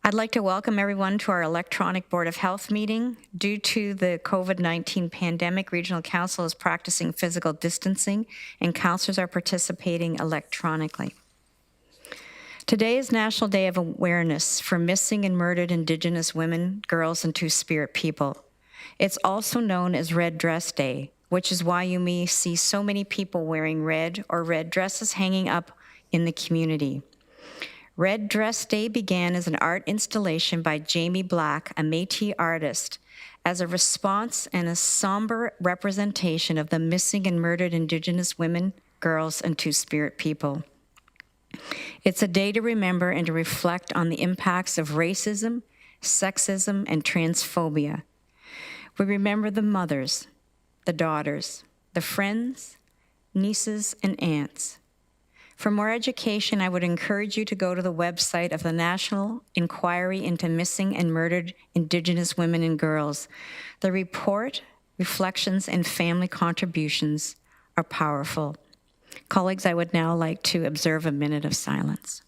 I'd like to welcome everyone to our electronic Board of Health meeting. Due to the COVID-19 pandemic, Regional Council is practicing physical distancing and councillors are participating electronically. Today is National Day of Awareness for Missing and Murdered Indigenous Women, Girls, and Two-Spirit People. It's also known as Red Dress Day, which is why you may see so many people wearing red or red dresses hanging up in the community. Red Dress Day began as an art installation by Jamie Black, a Métis artist, as a response and a somber representation of the missing and murdered Indigenous women, girls, and Two-Spirit people. It's a day to remember and to reflect on the impacts of racism, sexism, and transphobia. We remember the mothers, the daughters, the friends, nieces, and aunts. For more education, I would encourage you to go to the website of the National Inquiry into Missing and Murdered Indigenous Women and Girls. The report, reflections, and family contributions are powerful. Colleagues, I would now like to observe a minute of silence.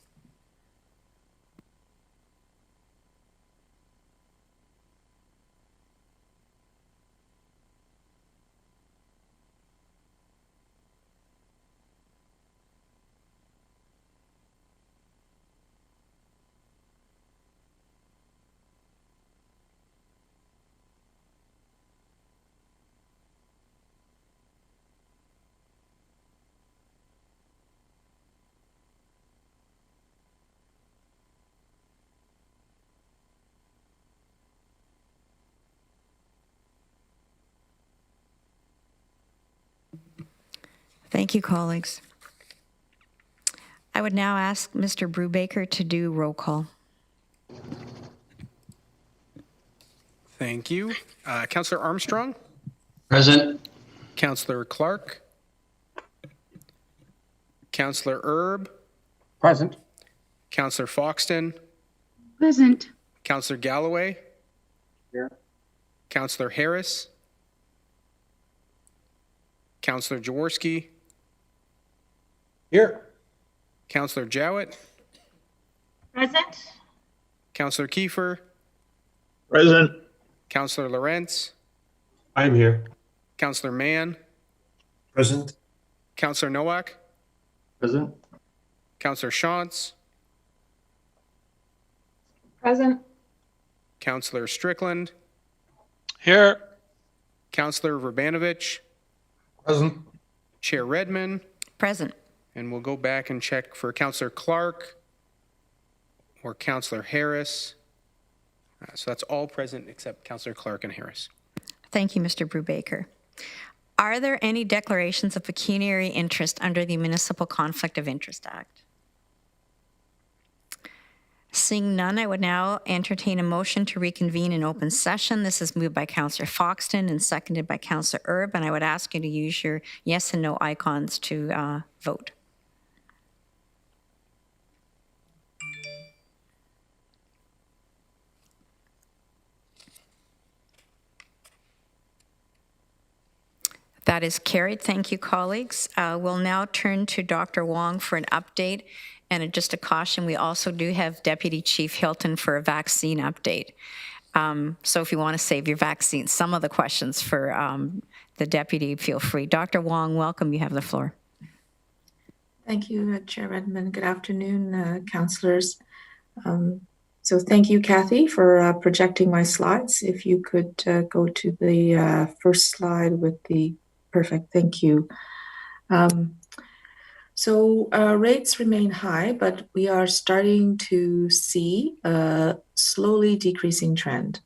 Thank you, colleagues. I would now ask Mr. Brubaker to do roll call. Thank you. Councillor Armstrong? Present. Councillor Clark? Councillor Erb? Present. Councillor Foxton? Present. Councillor Galloway? Here. Councillor Harris? Councillor Jaworski? Here. Councillor Jowett? Present. Councillor Kiefer? Present. Councillor Lorentz? I'm here. Councillor Mann? Present. Councillor Nowak? Present. Councillor Shantz? Present. Councillor Strickland? Here. Councillor Vrbanovic? Present. Chair Redmond? Present. And we'll go back and check for Councillor Clark or Councillor Harris. So that's all present except Councillor Clark and Harris. Thank you, Mr. Brubaker. Are there any declarations of pecuniary interest under the Municipal Conflict of Interest Act? Seeing none, I would now entertain a motion to reconvene in open session. This is moved by Councillor Foxton and seconded by Councillor Erb, and I would ask you to use your yes and no icons to vote. That is carried. Thank you, colleagues. We'll now turn to Dr. Wong for an update. And just a caution, we also do have Deputy Chief Hilton for a vaccine update. So if you want to save your vaccine, some of the questions for the deputy, feel free. Dr. Wong, welcome. You have the floor. Thank you, Chair Redmond. Good afternoon, councillors. So thank you, Kathy, for projecting my slides. If you could go to the first slide with the perfect, thank you. So rates remain high, but we are starting to see a slowly decreasing trend.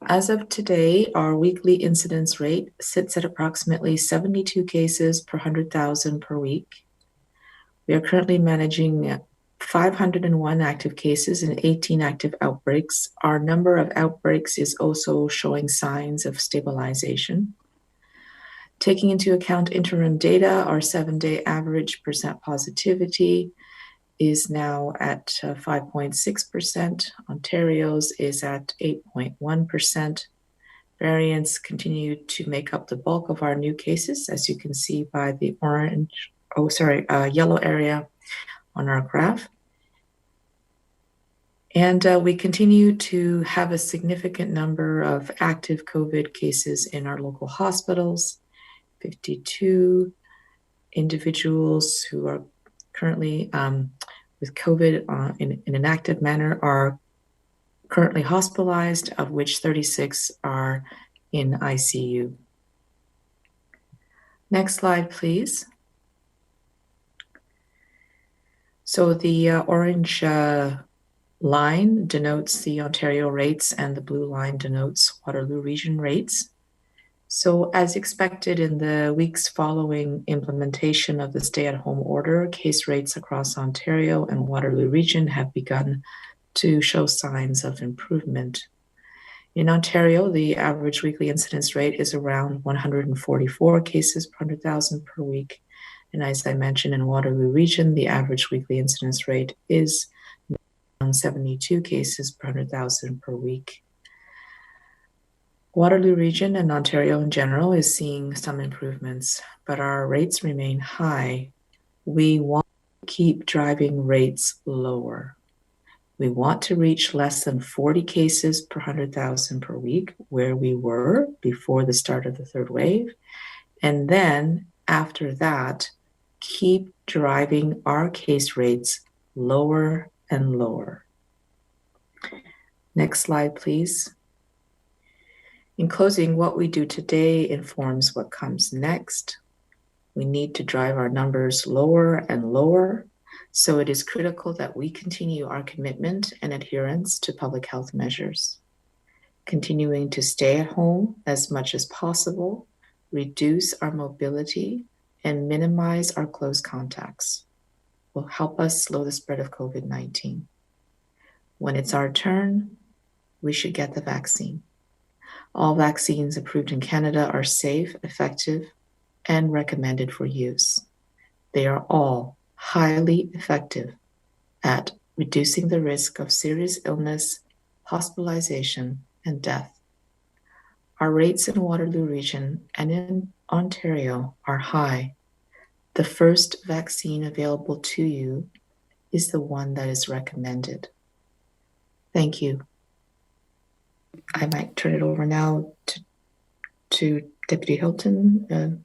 As of today, our weekly incidence rate sits at approximately 72 cases per 100,000 per week. We are currently managing 501 active cases and 18 active outbreaks. Our number of outbreaks is also showing signs of stabilization. Taking into account interim data, our 7-day average percent positivity is now at 5.6%. Ontario's is at 8.1%. Variants continue to make up the bulk of our new cases, as you can see by the yellow area on our graph. And we continue to have a significant number of active COVID cases in our local hospitals. 52 individuals who are currently with COVID in an active manner are currently hospitalized, of which 36 are in ICU. Next slide, please. So the orange line denotes the Ontario rates and the blue line denotes Waterloo region rates. So as expected in the weeks following implementation of the stay-at-home order, case rates across Ontario and Waterloo region have begun to show signs of improvement. In Ontario, the average weekly incidence rate is around 144 cases per 100,000 per week. And as I mentioned, in Waterloo region, the average weekly incidence rate is around 72 cases per 100,000 per week. Waterloo region and Ontario in general is seeing some improvements, but our rates remain high. We want to keep driving rates lower. We want to reach less than 40 cases per 100,000 per week, where we were before the start of the third wave. And then after that, keep driving our case rates lower and lower. Next slide, please. In closing, what we do today informs what comes next. We need to drive our numbers lower and lower, so it is critical that we continue our commitment and adherence to public health measures. Continuing to stay at home as much as possible, reduce our mobility, and minimize our close contacts will help us slow the spread of COVID-19. When it's our turn, we should get the vaccine. All vaccines approved in Canada are safe, effective, and recommended for use. They are all highly effective at reducing the risk of serious illness, hospitalization, and death. Our rates in Waterloo region and in Ontario are high. The first vaccine available to you is the one that is recommended. Thank you. I might turn it over now to Deputy Hilton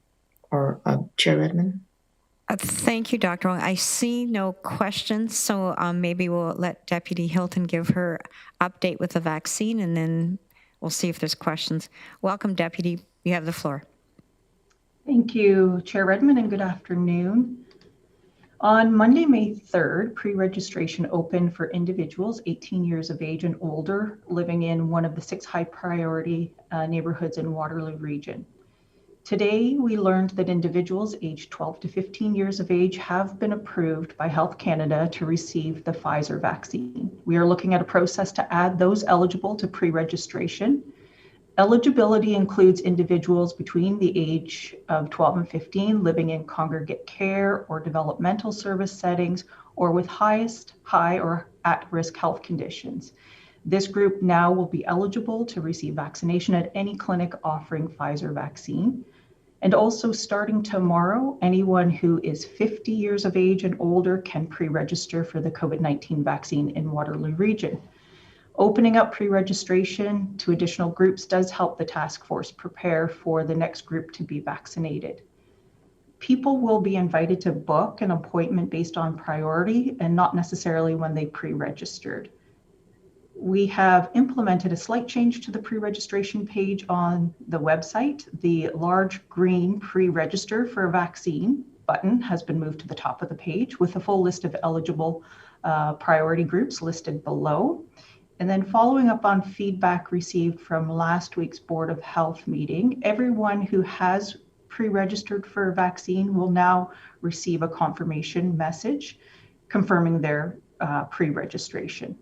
or Chair Redmond. Thank you, Dr. Wong. I see no questions, so maybe we'll let Deputy Hilton give her update with the vaccine, and then we'll see if there's questions. Welcome, Deputy. You have the floor. Thank you, Chair Redmond, and good afternoon. On Monday, May 3rd, pre-registration opened for individuals 18 years of age and older living in one of the 6 high-priority neighborhoods in Waterloo region. Today, we learned that individuals aged 12 to 15 years of age have been approved by Health Canada to receive the Pfizer vaccine. We are looking at a process to add those eligible to pre-registration. Eligibility includes individuals between the age of 12 and 15 living in congregate care or developmental service settings or with high or at-risk health conditions. This group now will be eligible to receive vaccination at any clinic offering Pfizer vaccine. And also starting tomorrow, anyone who is 50 years of age and older can pre-register for the COVID-19 vaccine in Waterloo region. Opening up pre-registration to additional groups does help the task force prepare for the next group to be vaccinated. People will be invited to book an appointment based on priority and not necessarily when they pre-registered. We have implemented a slight change to the pre-registration page on the website. The large green pre-register for a vaccine button has been moved to the top of the page with a full list of eligible priority groups listed below. And then following up on feedback received from last week's Board of Health meeting, everyone who has pre-registered for a vaccine will now receive a confirmation message confirming their pre-registration.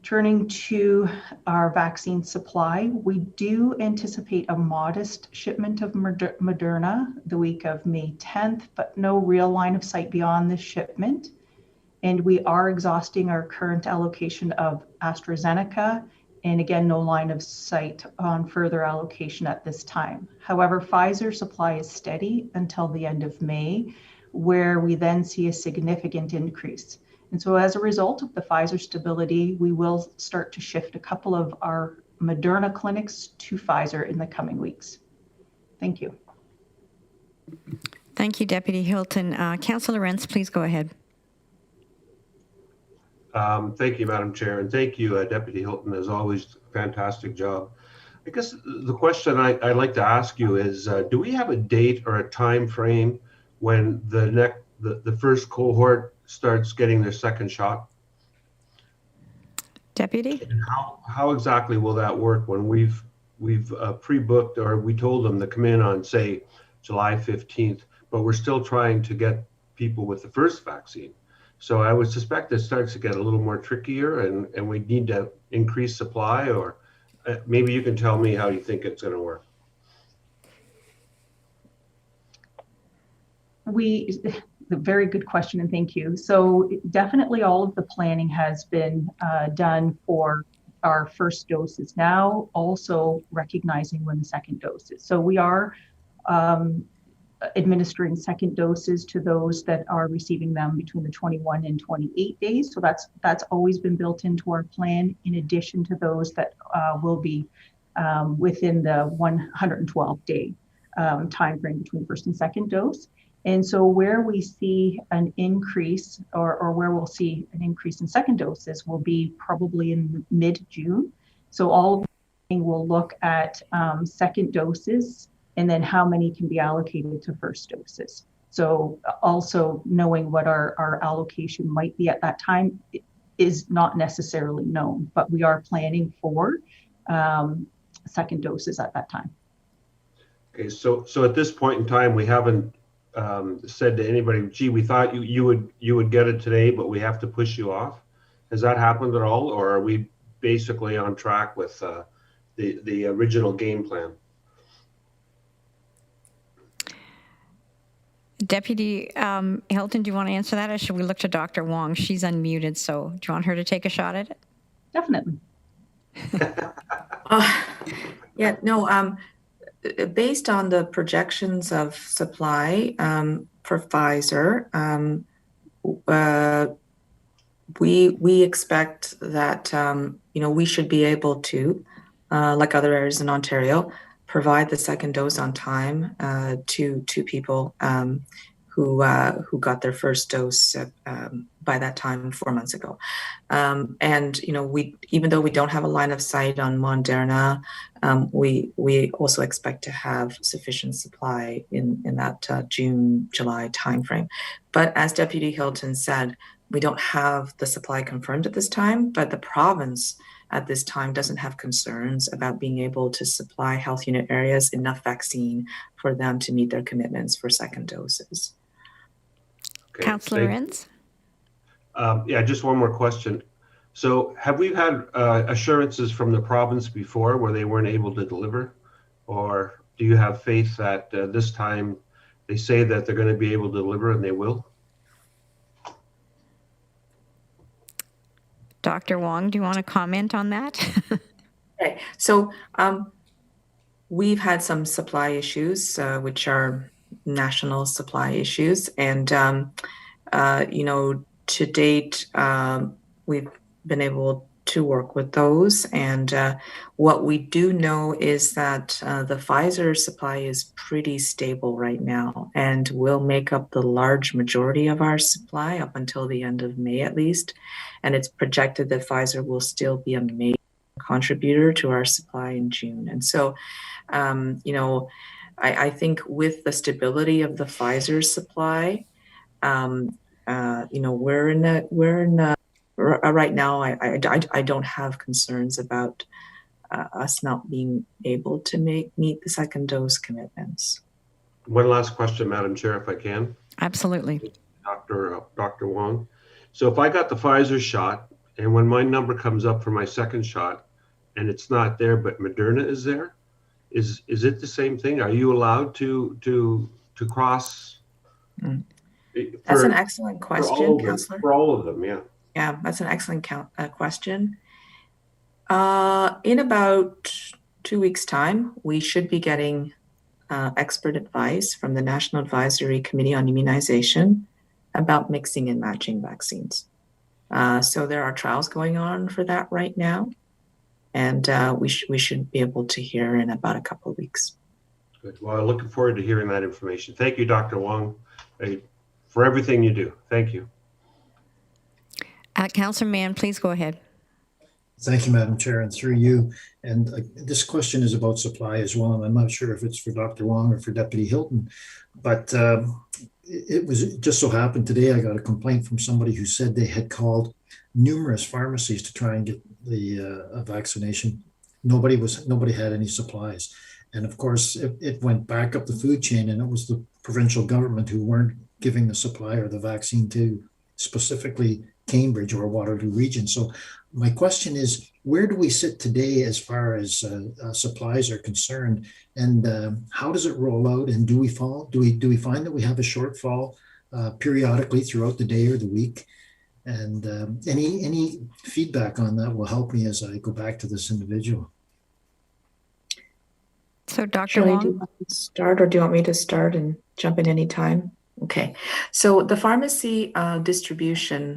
Turning to our vaccine supply, we do anticipate a modest shipment of Moderna the week of May 10th, but no real line of sight beyond this shipment. And we are exhausting our current allocation of AstraZeneca, and again, no line of sight on further allocation at this time. However, Pfizer supply is steady until the end of May, where we then see a significant increase. And so as a result of the Pfizer stability, we will start to shift a couple of our Moderna clinics to Pfizer in the coming weeks. Thank you. Thank you, Deputy Hilton. Councillor Lorentz, please go ahead. Thank you, Madam Chair, and thank you, Deputy Hilton. As always, fantastic job. I guess the question I'd like to ask you is, do we have a date or a time frame when the first cohort starts getting their second shot? Deputy? And how exactly will that work when we've pre-booked, or we told them to come in on, say, July 15th, but we're still trying to get people with the first vaccine? So I would suspect it starts to get a little more trickier, and we need to increase supply, or maybe you can tell me how you think it's going to work. Very good question, and thank you. So definitely all of the planning has been done for our first doses now, also recognizing when the second dose is. So we are administering second doses to those that are receiving them between the 21 and 28 days. So that's always been built into our plan, in addition to those that will be within the 112-day time frame between first and second dose. And so where we see an increase, or where we'll see an increase in second doses, will be probably in mid-June. So all of the will look at second doses, and then how many can be allocated to first doses. So also knowing what our allocation might be at that time is not necessarily known, but we are planning for second doses at that time. Okay, so at this point in time, we haven't said to anybody, gee, we thought you would get it today, but we have to push you off. Has that happened at all, or are we basically on track with the original game plan? Deputy Hilton, do you want to answer that, or should we look to Dr. Wong? She's unmuted, so do you want her to take a shot at it? Definitely. Yeah, no, based on the projections of supply for Pfizer, we expect that we should be able to, like other areas in Ontario, provide the second dose on time to people who got their first dose by that time 4 months ago. And we, even though we don't have a line of sight on Moderna, we also expect to have sufficient supply in that June, July timeframe. But as Deputy Hilton said, we don't have the supply confirmed at this time, but the province at this time doesn't have concerns about being able to supply health unit areas enough vaccine for them to meet their commitments for second doses. Okay, Councillor Lorentz? Yeah, just one more question. So have we had assurances from the province before where they weren't able to deliver? Or do you have faith that this time they say that they're going to be able to deliver, and they will? Dr. Wong, do you want to comment on that? Okay, so we've had some supply issues, which are national supply issues, and to date, we've been able to work with those. And what we do know is that the Pfizer supply is pretty stable right now and will make up the large majority of our supply up until the end of May at least. And it's projected that Pfizer will still be a major contributor to our supply in June. And so, I think with the stability of the Pfizer supply, we're in a right now. I don't have concerns about us not being able to meet the second dose commitments. One last question, Madam Chair, if I can. Absolutely. Dr. Wong. So if I got the Pfizer shot, and when my number comes up for my second shot, and it's not there, but Moderna is there, is it the same thing? Are you allowed to cross? That's an excellent question, Councillor. For all of them, yeah. Yeah, that's an excellent question. In about 2 weeks' time, we should be getting expert advice from the National Advisory Committee on Immunization about mixing and matching vaccines. So there are trials going on for that right now. And we should be able to hear in about a couple of weeks. Good. Well, looking forward to hearing that information. Thank you, Dr. Wong, for everything you do. Thank you. Councillor Mann, please go ahead. Thank you, Madam Chair, and through you. And this question is about supply as well, and I'm not sure if it's for Dr. Wong or for Deputy Hilton, but it just so happened today I got a complaint from somebody who said they had called numerous pharmacies to try and get the vaccination. Nobody had any supplies. And of course, it went back up the food chain, and it was the provincial government who weren't giving the supply or the vaccine to specifically Cambridge or Waterloo region. So my question is, where do we sit today as far as supplies are concerned, and how does it roll out? And do we find that we have a shortfall periodically throughout the day or the week? And any feedback on that will help me as I go back to this individual. So Dr. Shirley, do you Wong? want to start, or do you want me to start and jump in any time? Okay, so the pharmacy distribution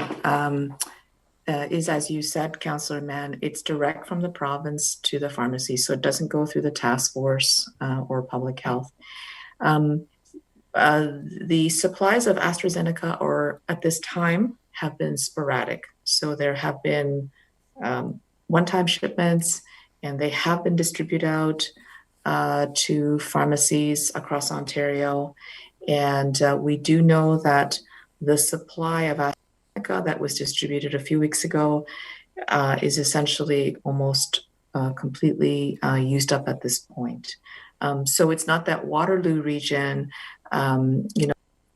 is, as you said, Councillor Mann, it's direct from the province to the pharmacy, so it doesn't go through the task force or public health. The supplies of AstraZeneca, or at this time, have been sporadic. So there have been one-time shipments, and they have been distributed out to pharmacies across Ontario. And we do know that the supply of AstraZeneca that was distributed a few weeks ago is essentially almost completely used up at this point. So it's not that Waterloo region,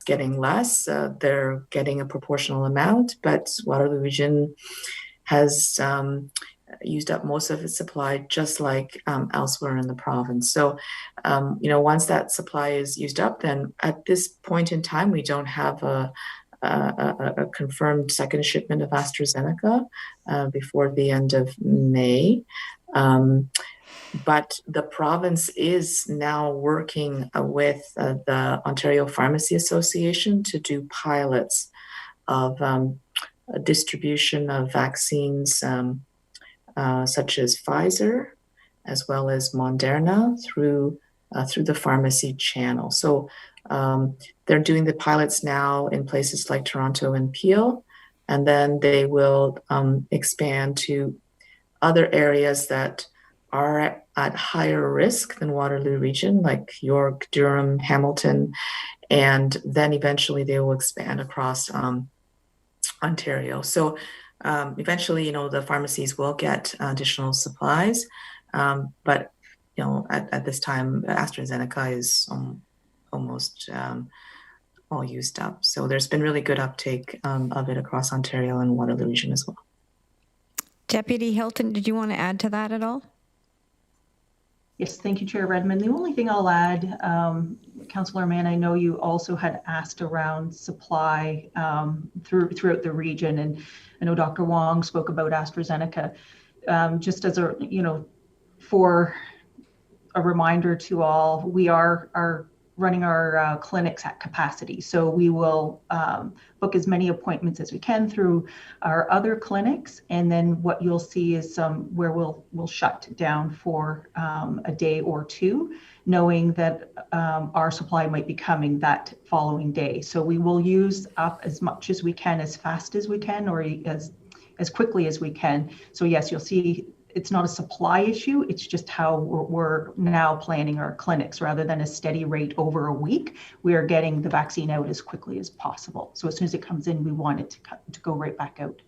getting less. They're getting a proportional amount, but Waterloo region has used up most of its supply, just like elsewhere in the province. So, once that supply is used up, then at this point in time, we don't have a confirmed second shipment of AstraZeneca before the end of May. But the province is now working with the Ontario Pharmacy Association to do pilots of distribution of vaccines such as Pfizer, as well as Moderna through the pharmacy channel. So they're doing the pilots now in places like Toronto and Peel, and then they will expand to other areas that are at higher risk than Waterloo region, like York, Durham, Hamilton, and then eventually they will expand across Ontario. So eventually, the pharmacies will get additional supplies, but at this time, AstraZeneca is almost all used up. So there's been really good uptake of it across Ontario and Waterloo region as well. Deputy Hilton, did you want to add to that at all? Yes, thank you, Chair Redmond. The only thing I'll add, Councillor Mann, I know you also had asked around supply throughout the region, and I know Dr. Wong spoke about AstraZeneca. Just as for a reminder to all, we are running our clinics at capacity. So we will book as many appointments as we can through our other clinics. And then what you'll see is where we'll shut down for a day or two, knowing that our supply might be coming that following day. So we will use up as much as we can, as fast as we can, or as quickly as we can. So yes, you'll see it's not a supply issue. It's just how we're now planning our clinics. Rather than a steady rate over a week, we are getting the vaccine out as quickly as possible. So as soon as it comes in, we want it to go right back out.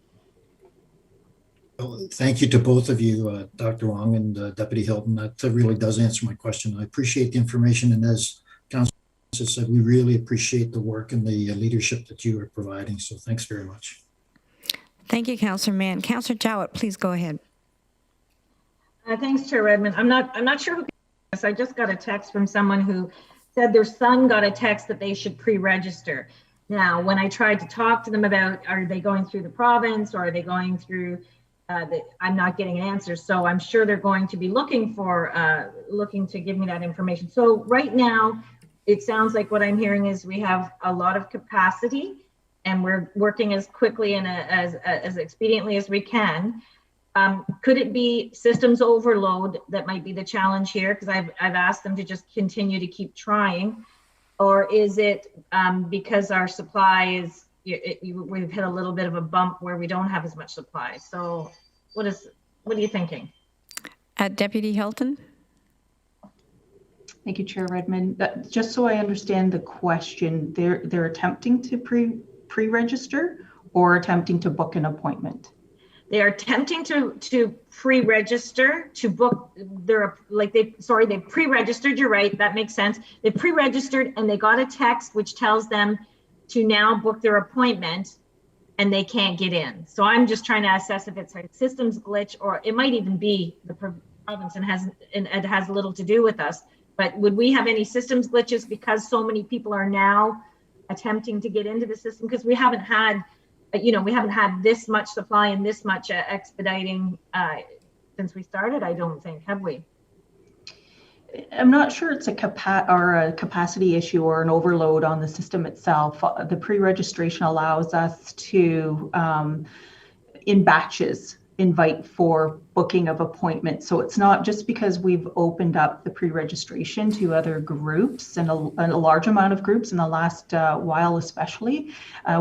Well, thank you to both of you, Dr. Wong and Deputy Hilton. That really does answer my question. I appreciate the information. And as Councillor said, we really appreciate the work and the leadership that you are providing. So thanks very much. Thank you, Councillor Mann. Councillor Jowett, please go ahead. Thanks, Chair Redmond. I'm not sure who this. I just got a text from someone who said their son got a text that they should pre-register. Now, when I tried to talk to them about, are they going through the province, or are they going through I'm not getting an answer. So I'm sure they're going to be looking to give me that information. So right now, it sounds like what I'm hearing is we have a lot of capacity and we're working as quickly and as expediently as we can. Could it be systems overload that might be the challenge here? Because I've asked them to just continue to keep trying. Or is it because our supply is, we've hit a little bit of a bump where we don't have as much supply? So what are you thinking? Deputy Hilton? Thank you, Chair Redmond. Just so I understand the question, they're attempting to pre-register or attempting to book an appointment? They are attempting to pre-register, to book their, they pre-registered, you're right, that makes sense. They pre-registered and they got a text which tells them to now book their appointment and they can't get in. So I'm just trying to assess if it's a systems glitch, or it might even be the province and it has little to do with us. But would we have any systems glitches because so many people are now attempting to get into the system? Because we haven't had this much supply and this much expediting since we started, I don't think, have we? I'm not sure it's a capacity issue or an overload on the system itself. The pre-registration allows us to, in batches, invite for booking of appointments. So it's not just because we've opened up the pre-registration to other groups and a large amount of groups in the last while especially,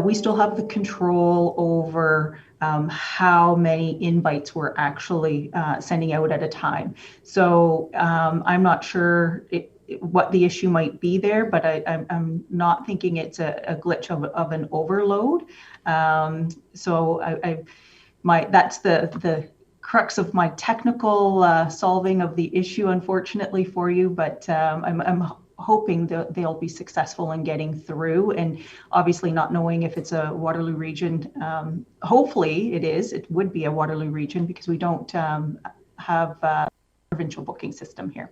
we still have the control over how many invites we're actually sending out at a time. So I'm not sure what the issue might be there, but I'm not thinking it's a glitch of an overload. That's the crux of my technical solving of the issue, unfortunately for you, but I'm hoping that they'll be successful in getting through, and obviously not knowing if it's a Waterloo region. Hopefully it would be a Waterloo region because we don't have a provincial booking system here.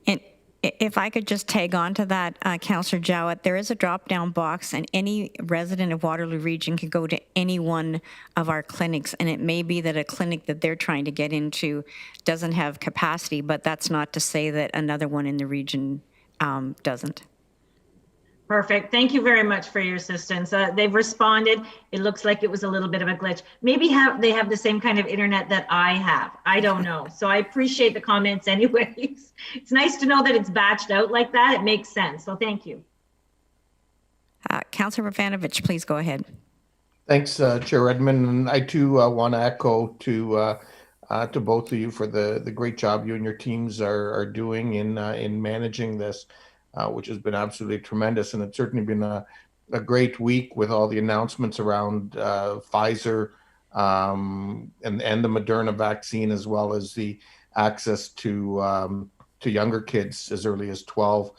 And if I could just tag on to that, Councillor Jowett, there is a drop-down box and any resident of Waterloo region can go to any one of our clinics, and it may be that a clinic that they're trying to get into doesn't have capacity, but that's not to say that another one in the region doesn't. Perfect. Thank you very much for your assistance. They've responded. It looks like it was a little bit of a glitch. Maybe they have the same kind of internet that I have. I don't know. So I appreciate the comments anyways. It's nice to know that it's batched out like that. It makes sense. So thank you. Councillor Vrbanovic, please go ahead. Thanks, Chair Redmond. And I too want to echo to both of you for the great job you and your teams are doing in managing this. Which has been absolutely tremendous. And it's certainly been a great week with all the announcements around Pfizer and the Moderna vaccine, as well as the access to younger kids as early as 12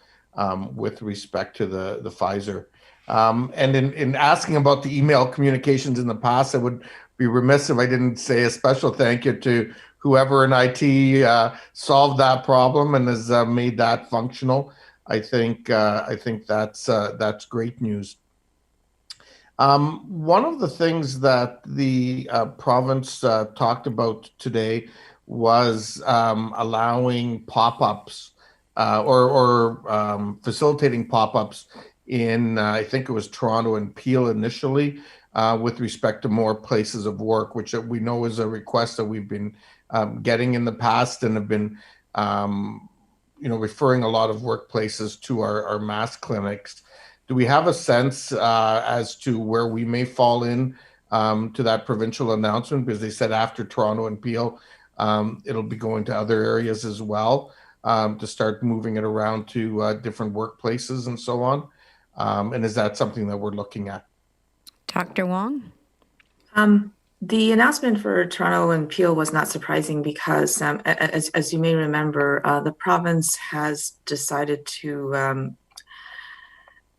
with respect to the Pfizer. And in asking about the email communications in the past, I would be remiss if I didn't say a special thank you to whoever in IT solved that problem and has made that functional. I think that's great news. One of the things that the province talked about today was allowing pop-ups or facilitating pop-ups in, I think it was Toronto and Peel initially, with respect to more places of work, which we know is a request that we've been getting in the past and have been referring a lot of workplaces to our mass clinics. Do we have a sense as to where we may fall in to that provincial announcement? Because they said after Toronto and Peel, it'll be going to other areas as well to start moving it around to different workplaces and so on. And is that something that we're looking at? Dr. Wong? The announcement for Toronto and Peel was not surprising because, as you may remember, the province has decided to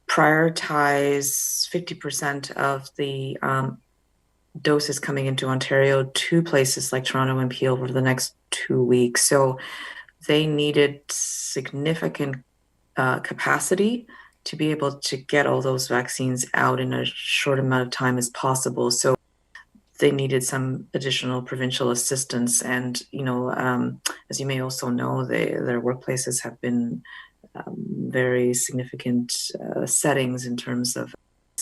prioritize 50% of the doses coming into Ontario to places like Toronto and Peel over the next 2 weeks. So they needed significant capacity to be able to get all those vaccines out in a short amount of time as possible. So they needed some additional provincial assistance. And, as you may also know, their workplaces have been very significant settings in terms of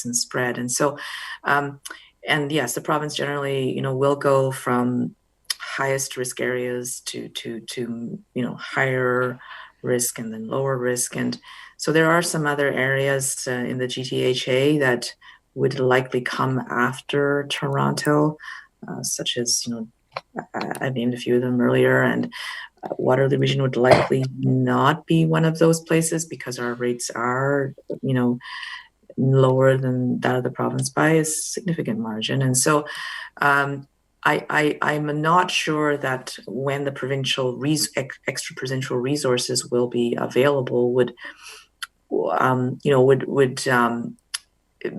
and spread. And so, and yes, the province generally, will go from highest risk areas to higher risk and then lower risk. And so there are some other areas in the GTHA that would likely come after Toronto, such as, I named a few of them earlier, and Waterloo region would likely not be one of those places because our rates are, lower than that of the province by a significant margin. And so I'm not sure that when the provincial extra provincial resources will be available would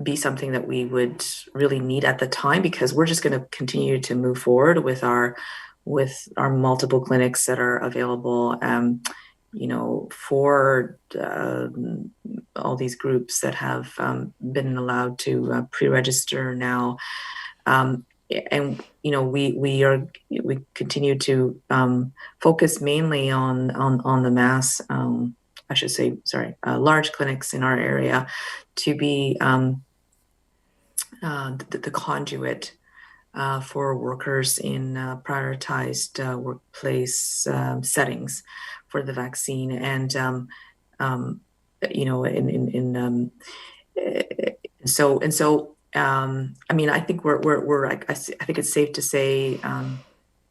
be something that we would really need at the time, because we're just going to continue to move forward with our multiple clinics that are available, for all these groups that have been allowed to pre-register now. And we continue to focus mainly on the mass, large clinics in our area to be the conduit for workers in prioritized workplace settings for the vaccine. And I think I think it's safe to say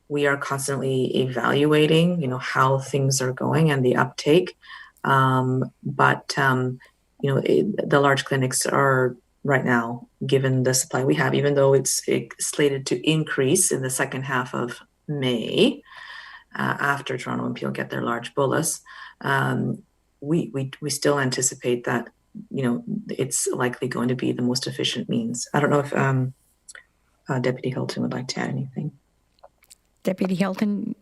we are constantly evaluating, how things are going and the uptake. But the large clinics are right now, given the supply we have, even though it's slated to increase in the second half of May, after Toronto and Peel get their large bolus, we still anticipate that, it's likely going to be the most efficient means. I don't know if Deputy Hilton would like to add anything. Deputy Hilton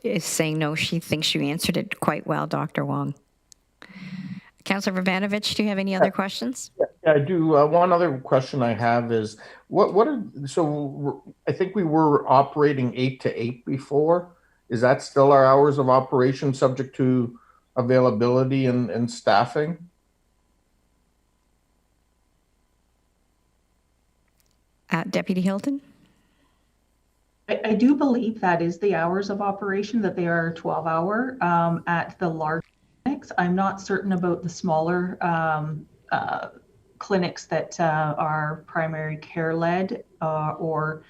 is saying no. She thinks you answered it quite well, Dr. Wong. Councillor Vrbanovic, do you have any other questions? Yeah, I do. One other question I have is, so I think we were operating 8 to 8 before. Is that still our hours of operation, subject to availability and staffing? Deputy Hilton? I do believe that is the hours of operation, that they are 12-hour at the large clinics. I'm not certain about the smaller clinics that are primary care led or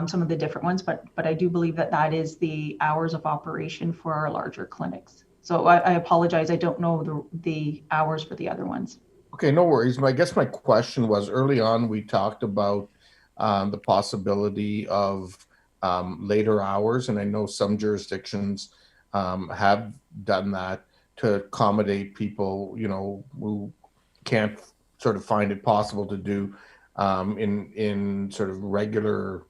some of the different ones, but I do believe that is the hours of operation for our larger clinics. So I apologize, I don't know the hours for the other ones. Okay, no worries. I guess my question was, early on we talked about the possibility of later hours, and I know some jurisdictions have done that to accommodate people, who can't sort of find it possible to do in sort of regular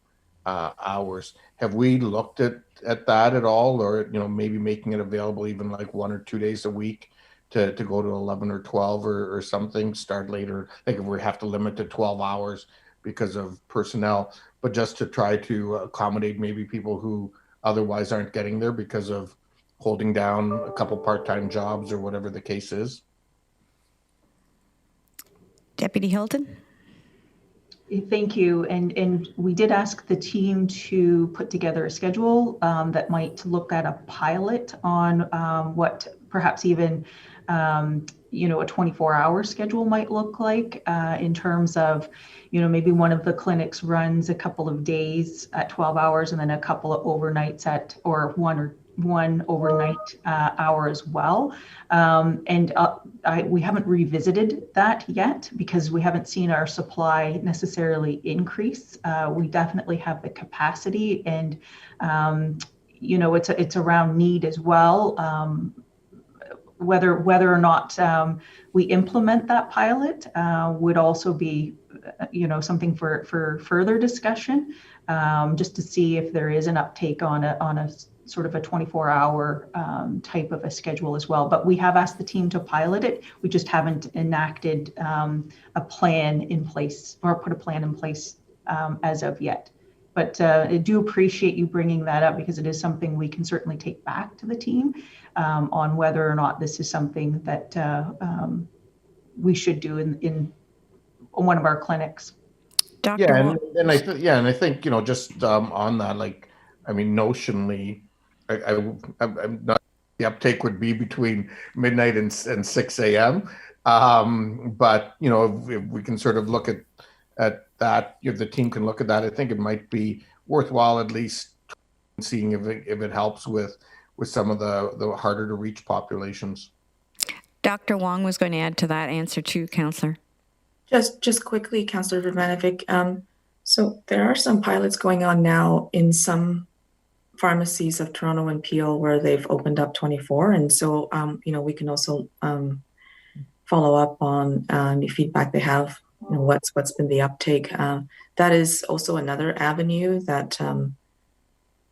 hours. Have we looked at that at all, or maybe making it available even like 1 or 2 days a week to go to 11 or 12 or something, start later, like if we have to limit to 12 hours because of personnel, but just to try to accommodate maybe people who otherwise aren't getting there because of holding down a couple part-time jobs or whatever the case is? Deputy Hilton? Thank you. And we did ask the team to put together a schedule that might look at a pilot on what perhaps even a 24-hour schedule might look like in terms of, maybe one of the clinics runs a couple of days at 12 hours and then a couple of overnights or one overnight hour as well. We haven't revisited that yet because we haven't seen our supply necessarily increase. We definitely have the capacity, and it's around need as well. Whether or not we implement that pilot would also be something for further discussion, just to see if there is an uptake on a sort of a 24-hour type of a schedule as well. But we have asked the team to pilot it. We just haven't enacted a plan in place or put a plan in place as of yet. But I do appreciate you bringing that up, because it is something we can certainly take back to the team on whether or not this is something that we should do in one of our clinics. Dr. Yeah, Wong? and I think, you know, just on that, like, I mean, notionally, I'm not, the uptake would be between midnight and 6 a.m. But you know, if we can sort of look at that, if the team can look at that, I think it might be worthwhile at least seeing if it helps with some of the harder to reach populations. Dr. Wong was going to add to that answer too, Councillor. Just quickly, Councillor Vrbanovic. So there are some pilots going on now in some pharmacies of Toronto and Peel where they've opened up 24, and so you know, we can also follow up on any feedback they have. You know, what's been the uptake. That is also another avenue that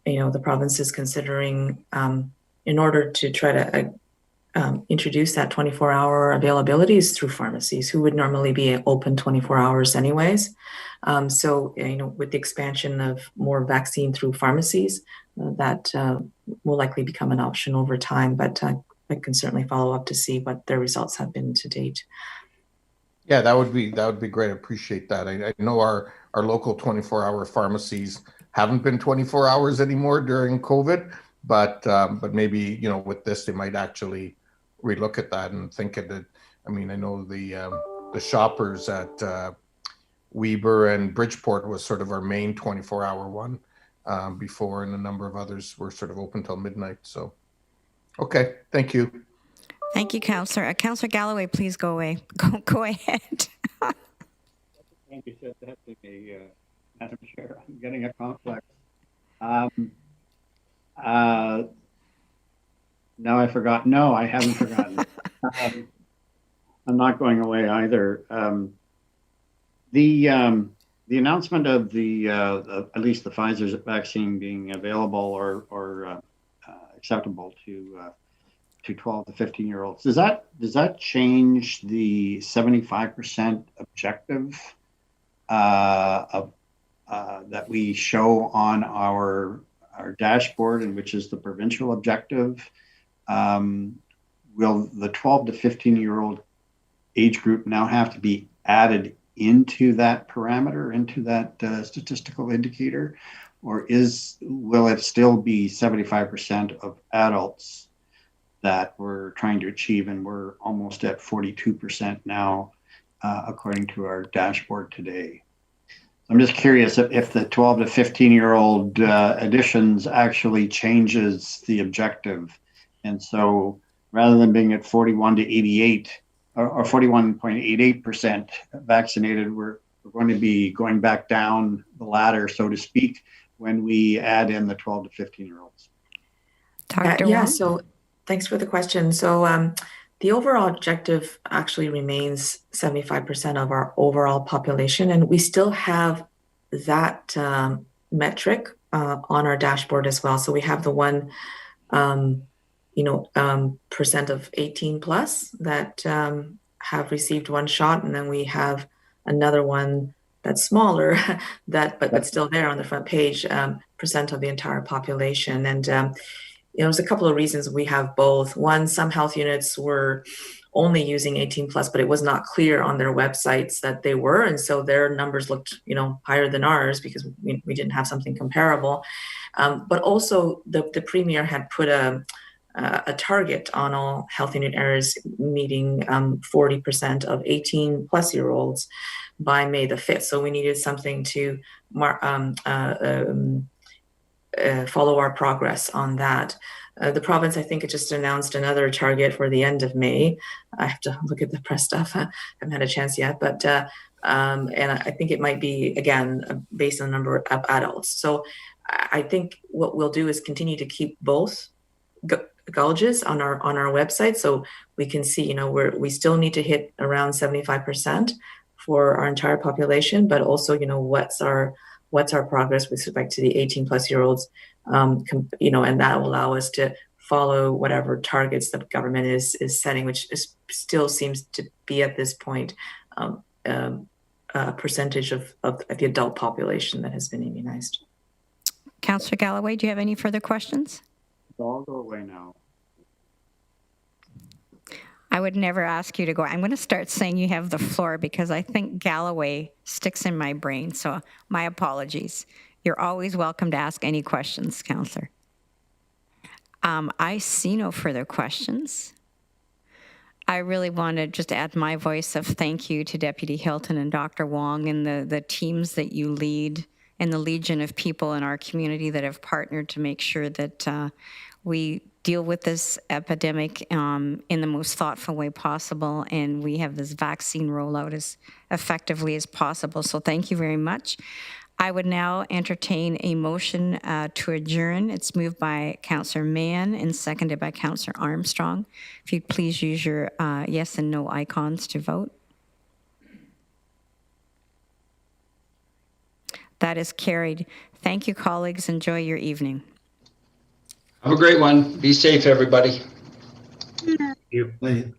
you know, the province is considering in order to try to introduce that 24-hour availability is through pharmacies who would normally be open 24 hours anyways. So, you know, with the expansion of more vaccine through pharmacies, that will likely become an option over time, but I can certainly follow up to see what their results have been to date. Yeah, that would be great. I appreciate that. I know our local 24-hour pharmacies haven't been 24 hours anymore during COVID, but maybe, you know, with this, they might actually relook at that and think of it. I mean, I know the shoppers at Weber and Bridgeport was sort of our main 24-hour one before, and a number of others were sort of open till midnight. So, okay, thank you. Thank you, Councillor. Councillor Galloway, please go away. Go ahead. Thank you, Deputy Madam Chair. I'm getting a complex. Now I forgot. No, I haven't forgotten. I'm not going away either. The announcement of the at least the Pfizer vaccine being available or acceptable to 12 to 15-year-olds, does that change the 75% objective that we show on our dashboard, and which is the provincial objective? Will the 12 to 15-year-old age group now have to be added into that parameter, into that statistical indicator, or will it still be 75% of adults that we're trying to achieve, and we're almost at 42% now, according to our dashboard today? I'm just curious if the 12 to 15-year-old additions actually changes the objective. And so rather than being at 41 to 88 or 41.88% vaccinated, we're going to be going back down the ladder, so to speak, when we add in the 12 to 15-year-olds. Dr. Yeah, Wong? so thanks for the question. So the overall objective actually remains 75% of our overall population, and we still have that metric on our dashboard as well. So we have the one, percent of 18 plus that have received one shot, and then we have another one that's smaller, but still there on the front page, percent of the entire population. And there's a couple of reasons we have both. One, some health units were only using 18 plus, but it was not clear on their websites that they were, and so their numbers looked, higher than ours because we didn't have something comparable. But also, the Premier had put a target on all health unit areas meeting 40% of 18 plus year olds by May the 5th. So we needed something to follow our progress on that. The province, I think, it just announced another target for the end of May. I have to look at the press stuff. I haven't had a chance yet, but and I think it might be, again, based on the number of adults. So I think what we'll do is continue to keep both gauges on our website, so we can see, we still need to hit around 75% for our entire population, but also, what's our progress with respect to the 18 plus year olds, and that will allow us to follow whatever targets the government is setting, which still seems to be at this point a percentage of the adult population that has been immunized. Councillor Galloway, do you have any further questions? I'll go away now. I would never ask you to go. I'm going to start saying you have the floor because I think Galloway sticks in my brain. So my apologies. You're always welcome to ask any questions, Councillor. I see no further questions. I really want to just add my voice of thank you to Deputy Hilton and Dr. Wong and the teams that you lead and the legion of people in our community that have partnered to make sure that we deal with this epidemic in the most thoughtful way possible, and we have this vaccine rollout as effectively as possible. So thank you very much. I would now entertain a motion to adjourn. It's moved by Councillor Mann and seconded by Councillor Armstrong. If you'd please use your yes and no icons to vote. That is carried. Thank you, colleagues. Enjoy your evening. Have a great one. Be safe, everybody. You. Bye.